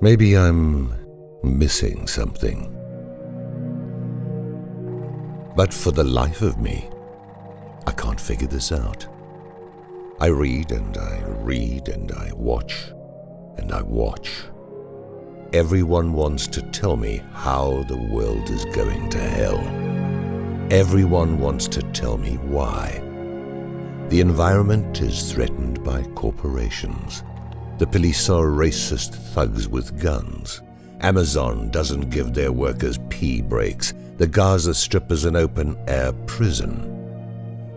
Maybe I'm missing something. But for the life of me, I can't figure this out. I read and I read and I watch and I watch. Everyone wants to tell me how the world is going to hell. Everyone wants to tell me why. The environment is threatened by corporations. The police are racist thugs with guns. Amazon doesn't give their workers pee breaks. The Gaza Strip is an open-air prison.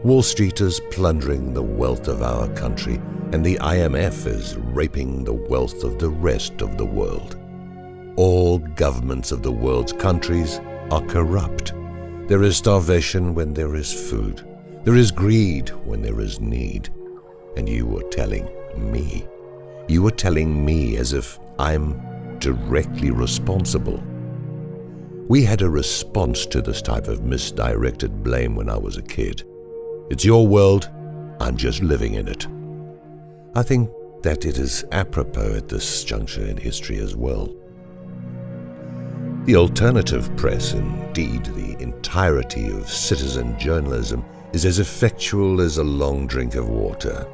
Wall Street is plundering the wealth of our country, and the IMF is raping the wealth of the rest of the world. All governments of the world's countries are corrupt. There is starvation when there is food. There is greed when there is need. And you are telling me. You are telling me as if I'm directly responsible. We had a response to this type of misdirected blame when I was a kid. It's your world, I'm just living in it. I think that it is apropos at this juncture in history as well. The alternative press, indeed the entirety of citizen journalism, is as effectual as a long drink of water.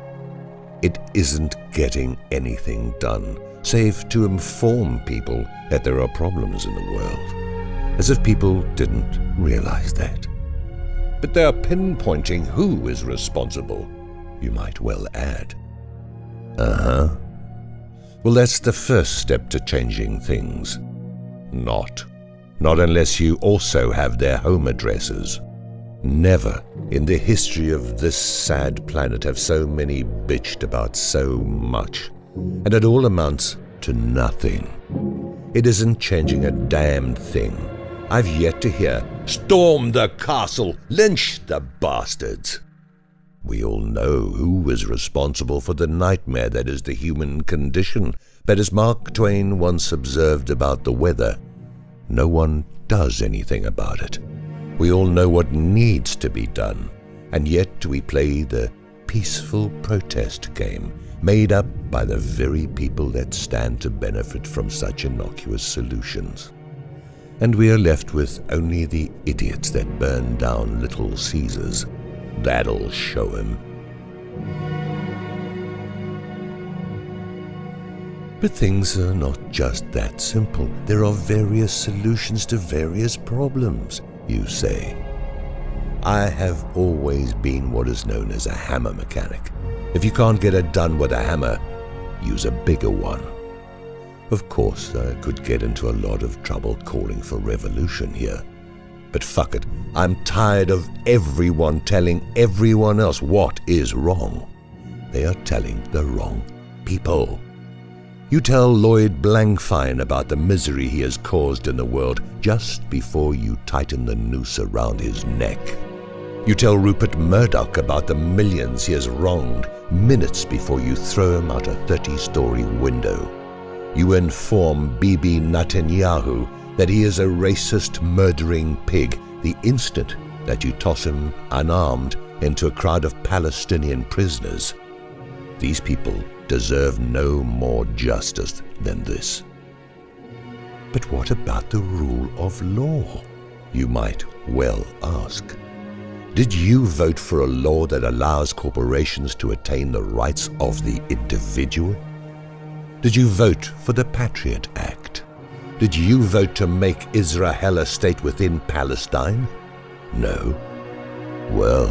It isn't getting anything done, save to inform people that there are problems in the world, as if people didn't realize that. But they are pinpointing who is responsible, you might well add. Well, that's the first step to changing things. Not unless you also have their home addresses. Never in the history of this sad planet have so many bitched about so much, and it all amounts to nothing. It isn't changing a damned thing. I've yet to hear, "Storm the castle! Lynch the bastards!" We all know who is responsible for the nightmare that is the human condition, but as Mark Twain once observed about the weather, no one does anything about it. We all know what needs to be done, and yet we play the peaceful protest game made up by the very people that stand to benefit from such innocuous solutions. And we are left with only the idiots that burn down Little Caesars. That'll show him. But things are not just that simple. There are various solutions to various problems, you say. I have always been what is known as a hammer mechanic. If you can't get it done with a hammer, use a bigger one. Of course, I could get into a lot of trouble calling for revolution here. But fuck it, I'm tired of everyone telling everyone else what is wrong. They are telling the wrong people. You tell Lloyd Blankfein about the misery he has caused in the world just before you tighten the noose around his neck. You tell Rupert Murdoch about the millions he has wronged minutes before you throw him out a 30-story window. You inform Bibi Netanyahu that he is a racist, murdering pig the instant that you toss him unarmed into a crowd of Palestinian prisoners. These people deserve no more justice than this. But what about the rule of law? You might well ask. Did you vote for a law that allows corporations to attain the rights of the individual? Did you vote for the Patriot Act? Did you vote to make Israel a state within Palestine? No. Well,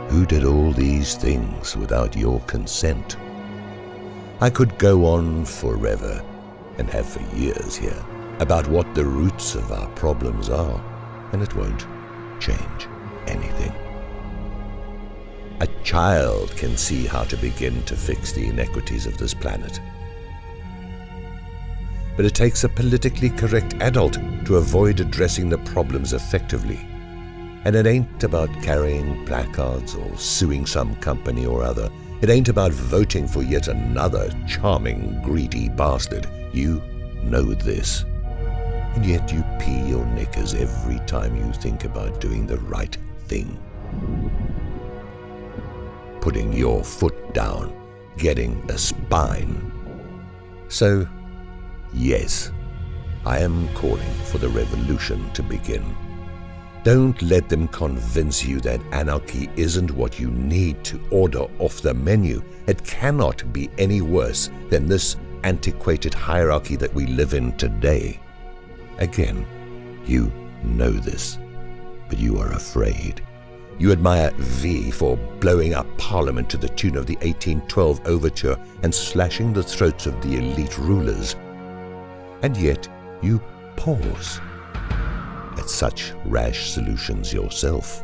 who did all these things without your consent? I could go on forever, and have for years here, about what the roots of our problems are, and it won't change anything. A child can see how to begin to fix the inequities of this planet. But it takes a politically correct adult to avoid addressing the problems effectively. And it ain't about carrying placards or suing some company or other. It ain't about voting for yet another charming, greedy bastard. You know this. And yet you pee your knickers every time you think about doing the right thing. Putting your foot down, getting a spine. So, Yes, I am calling for the revolution to begin. Don't let them convince you that anarchy isn't what you need to order off the menu. It cannot be any worse than this antiquated hierarchy that we live in today. Again, you know this, but you are afraid. You admire V for blowing up Parliament to the tune of the 1812 overture and slashing the throats of the elite rulers. And yet you pause at such rash solutions yourself.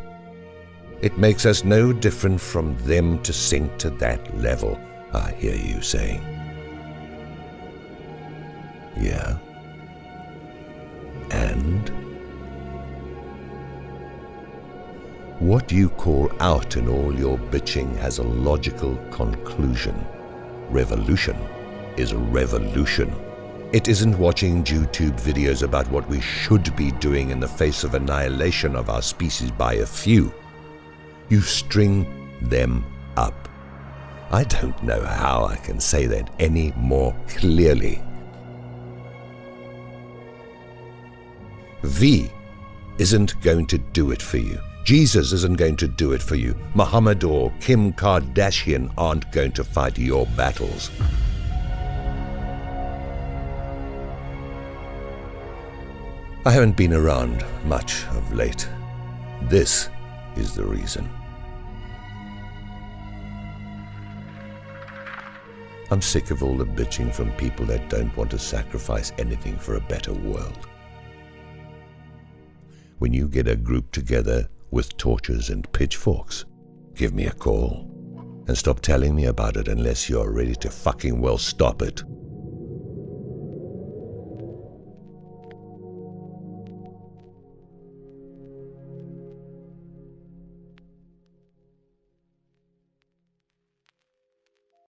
It makes us no different from them to sink to that level, I hear you saying. Yeah. And what you call out in all your bitching has a logical conclusion. Revolution is a revolution. It isn't watching YouTube videos about what we should be doing in the face of annihilation of our species by a few. You string them up. I don't know how I can say that any more clearly. V isn't going to do it for you. Jesus isn't going to do it for you. Muhammad or Kim Kardashian aren't going to fight your battles. I haven't been around much of late. This is the reason. I'm sick of all the bitching from people that don't want to sacrifice anything for a better world. When you get a group together with torches and pitchforks, give me a call and stop telling me about it unless you're ready to fucking well stop it.